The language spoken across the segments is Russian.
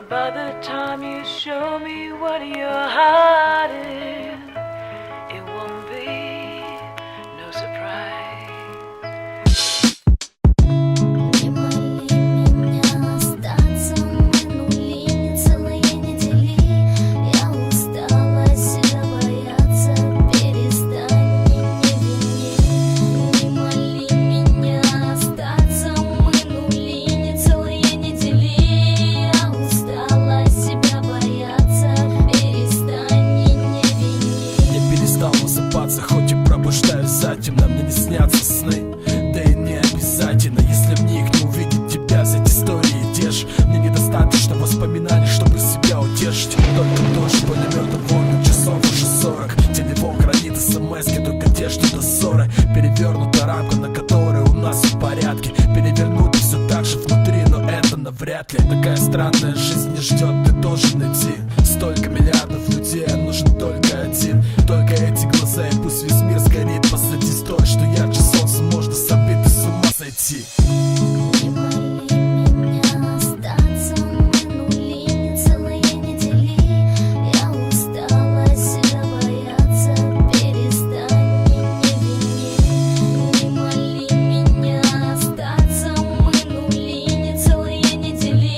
By the time you show me what you're hiding, it won't be no surprise. Не моли меня остаться, мы нули, не целые недели. Я устала себя бояться, перестань не вини. Не моли меня остаться, мы нули, не целые недели. Я устала себя бояться, перестань не вини. Я перестал высыпаться, хоть и пробуждаюсь затемно. Мне не снятся сны, да и не обязательно. Если в них не увидеть тебя, взять истории тешь. Мне недостаточно воспоминаний, чтобы себя утешить. Только дождь, пулеметы, волны, часов уже 40. Телефон хранит смс-ки, только те, что до ссоры. Перевернута рамка, на которой у нас все в порядке. Перевернуто все так же внутри, но это навряд ли. Такая странная жизнь не ждет, ты должен идти. Столько миллиардов людей, а нужен только один. Только эти глаза, и пусть весь мир сгорит посреди стоя, что ярче солнца можно собить и с ума сойти. Не моли меня остаться, мы нули, не целые недели. Я устала себя бояться, перестань не вини. Не моли меня остаться, мы нули, не целые недели.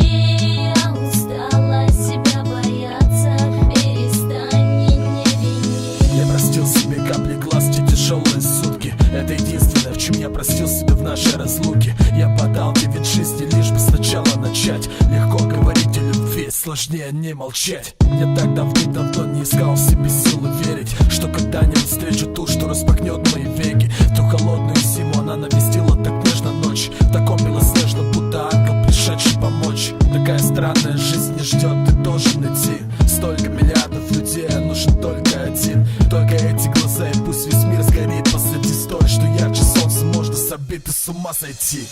Я устала себя бояться, перестань не вини. Я простил себе капли глаз, те тяжелые сутки. Это единственное, в чем я простил себе в нашей разлуке. Я подал тебе вид жизни, лишь бы сначала начать. Легко говорить о любви, сложнее не молчать. Я так давным-давно не искал в себе силы верить, что когда-нибудь встречу ту, что распахнет мои веки. В ту холодную зиму она навестила так нежно ночь, в таком белоснежном, будто ангел, пришедший помочь. Такая странная жизнь не ждет, ты должен идти. Столько миллиардов людей, а нужен только один. Только эти глаза, и пусть весь мир сгорит посреди стоя, что ярче солнца можно собить и с ума сойти.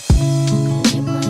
Не моли